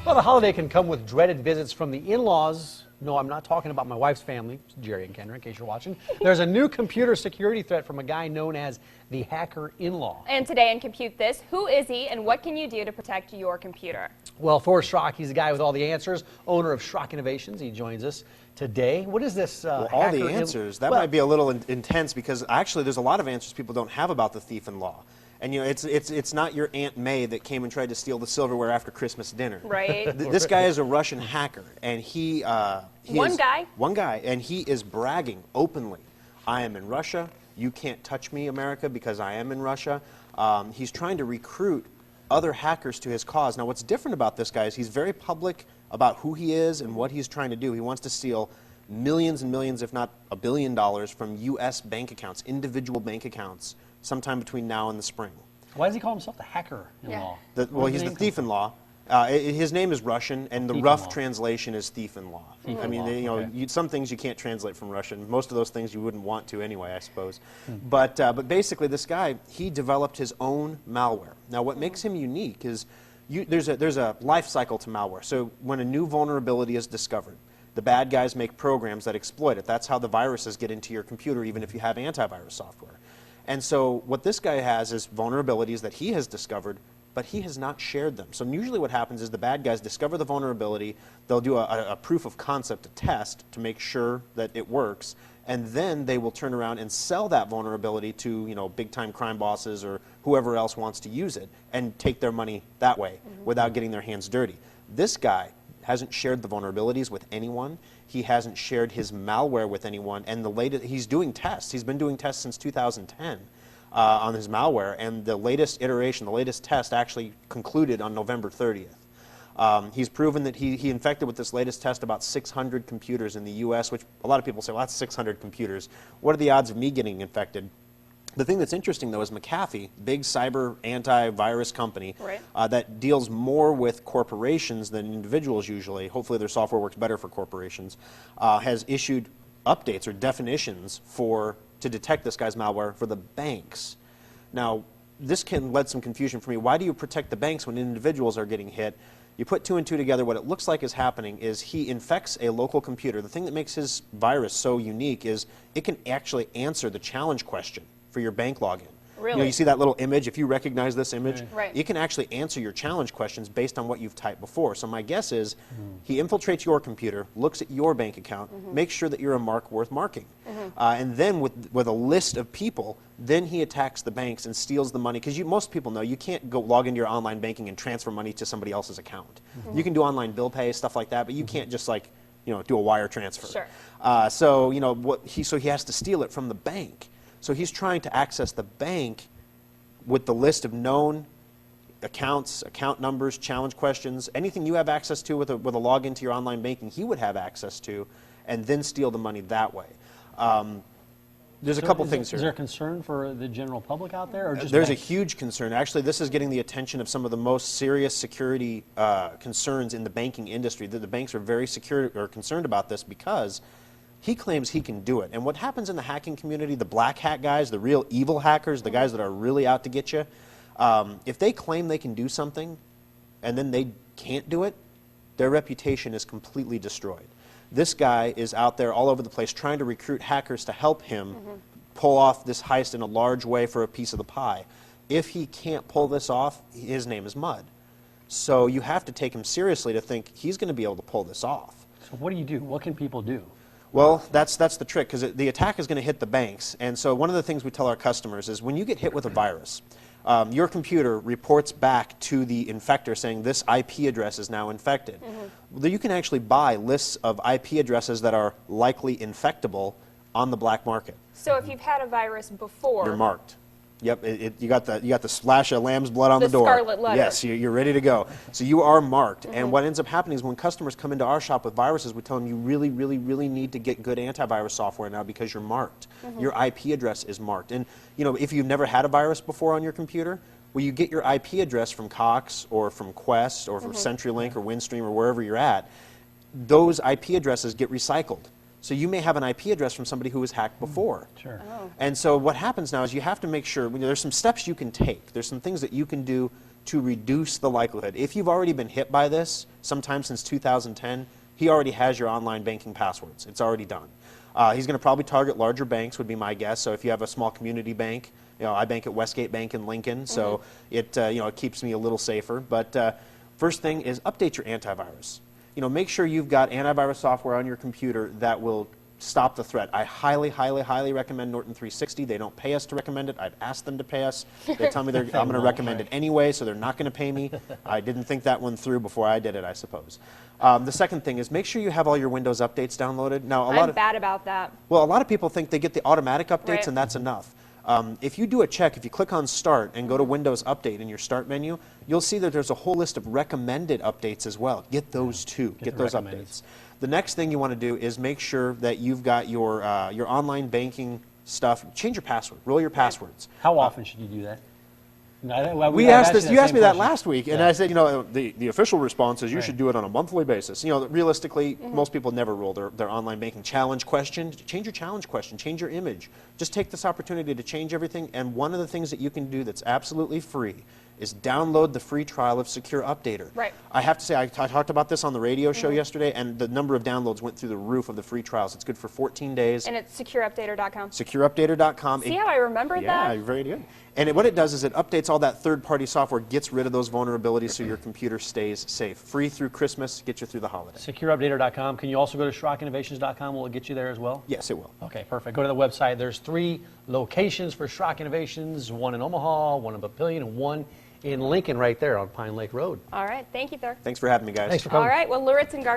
Well, the holiday can come with dreaded visits from the in-laws. No, I'm not talking about my wife's family, Jerry and Kendra, in case you're watching. There's a new computer security threat from a guy known as the hacker in-law. And today in Compute This, who is he and what can you do to protect your computer? Well, Thor Schrock, he's the guy with all the answers, owner of Schrock Innovations. He joins us today. What is this well, all the answers? That might be a little intense because actually there's a lot of answers people don't have about the thief-in-law. And you know, it's not your Aunt May that came and tried to steal the silverware after Christmas dinner. Right. This guy is a Russian hacker, and he One guy, and he is bragging openly. I am in Russia. You can't touch me, America, because I am in Russia. He's trying to recruit other hackers to his cause. Now, what's different about this guy is he's very public about who he is and what he's trying to do. He wants to steal millions and millions, if not $1 billion, from U.S. bank accounts, individual bank accounts, sometime between now and the spring. Why does he call himself the hacker-in-law? Yeah. Well, he's the thief-in-law. His name is Russian, and the rough translation is thief-in-law. I mean, you know, some things you can't translate from Russian. Most of those things you wouldn't want to anyway, I suppose. But basically, this guy, he developed his own malware. Now, what makes him unique is there's a life cycle to malware. So when a new vulnerability is discovered, the bad guys make programs that exploit it. That's how the viruses get into your computer, even if you have antivirus software. And so what this guy has is vulnerabilities that he has discovered, but he has not shared them. So usually what happens is the bad guys discover the vulnerability, they'll do a proof of concept, a test, to make sure that it works, and then they will turn around and sell that vulnerability to, you know, big-time crime bosses or whoever else wants to use it and take their money that way without getting their hands dirty. This guy hasn't shared the vulnerabilities with anyone. He hasn't shared his malware with anyone, and he's doing tests. He's been doing tests since 2010 on his malware, and the latest iteration, the latest test actually concluded on November 30th. He's proven that he infected with this latest test about 600 computers in the U.S., which a lot of people say, well, that's 600 computers. What are the odds of me getting infected? The thing that's interesting, though, is McAfee, big cyber antivirus company that deals more with corporations than individuals usually. Hopefully their software works better for corporations, has issued updates or definitions to detect this guy's malware for the banks. Now, this can lead some confusion for me. Why do you protect the banks when individuals are getting hit? You put two and two together, what it looks like is happening is he infects a local computer. The thing that makes his virus so unique is it can actually answer the challenge question for your bank login. Really? You know, you see that little image, if you recognize this image, Right. it can actually answer your challenge questions based on what you've typed before. So my guess is he infiltrates your computer, looks at your bank account, makes sure that you're a mark worth marking. And then with a list of people, then he attacks the banks and steals the money. Because most people know you can't go log into your online banking and transfer money to somebody else's account. You can do online bill pay, stuff like that, but you can't just like, you know, do a wire transfer. Sure. So, you know, so he has to steal it from the bank. So he's trying to access the bank with the list of known accounts, account numbers, challenge questions, anything you have access to with a login to your online banking, he would have access to, and then steal the money that way. There's a couple things here. Is there a concern for the general public out there? Or just There's banks? a huge concern. Actually, this is getting the attention of some of the most serious security concerns in the banking industry. The banks are very concerned about this because he claims he can do it. And what happens in the hacking community, the black hat guys, the real evil hackers, the guys that are really out to get you, if they claim they can do something and then they can't do it, their reputation is completely destroyed. This guy is out there all over the place trying to recruit hackers to help him pull off this heist in a large way for a piece of the pie. If he can't pull this off, his name is mud. So you have to take him seriously to think he's going to be able to pull this off. So what do you do? What can people do? Well, that's the trick, because the attack is going to hit the banks. And so one of the things we tell our customers is when you get hit with a virus, your computer reports back to the infector saying this IP address is now infected. Well, you can actually buy lists of IP addresses that are likely infectable on the black market. So if you've had a virus before, You're marked. Yep, you got the splash of lamb's blood on the door. scarlet letter. Yes, you're ready to go. So you are marked. And what ends up happening is when customers come into our shop with viruses, we tell them you really, really, really need to get good antivirus software now because you're marked. Your IP address is marked. And you know, if you've never had a virus before on your computer, well, you get your IP address from Cox or from Quest or from CenturyLink or Windstream or wherever you're at. Those IP addresses get recycled. So you may have an IP address from somebody who was hacked before. Sure. And so what happens now is you have to make sure, there's some steps you can take. There's some things that you can do to reduce the likelihood. If you've already been hit by this, sometime since 2010, he already has your online banking passwords. It's already done. He's going to probably target larger banks, would be my guess. So if you have a small community bank, I bank at Westgate Bank in Lincoln, so it it keeps me a little safer. But first thing is update your antivirus. Make sure you've got antivirus software on your computer that will stop the threat. I highly, highly, highly recommend Norton 360. They don't pay us to recommend it. I've asked them to pay us. They tell me I'm going to recommend it anyway, so they're not going to pay me. I didn't think that one through before I did it, I suppose. The second thing is make sure you have all your Windows updates downloaded. Now, I'm bad about that. Well, a lot of people think they get the automatic updates Right. and that's enough. If you do a check, if you click on Start and go to Windows Update in your Start menu, you'll see that there's a whole list of recommended updates as well. Get those too. Get the those recommended. updates. The next thing you want to do is make sure that you've got your online banking stuff. Change your password. Roll your passwords. How often should you do that? No, You asked me that last week, and Yeah. I said, the official response is you should do it on a monthly basis. Realistically, most people never roll their online banking challenge question. Change your challenge question. Change your image. Just take this opportunity to change everything. And one of the things that you can do that's absolutely free is download the free trial of Secure Updater. Right. I have to say, I talked about this on the radio show yesterday, and the number of downloads went through the roof of the free trials. It's good for 14 days. And it's secureupdater.com. SecureUpdater.com. See how I remembered Yeah, that? you're very good. And what it does is it updates all that third-party software, gets rid of those vulnerabilities so your computer stays safe. Free through Christmas, get you through the holiday. SecureUpdater.com. Can you also go to SchrockInnovations.com? Will it get you there as well? Yes, it will. Okay, perfect. Go to the website. There's 3 locations for Schrock Innovations, one in Omaha, one in Papillion, and one in Lincoln right there on Pine Lake Road. All right. Thank you, sir. Thanks for having me, guys. Thanks for coming. All right. Well, Luritz and Gar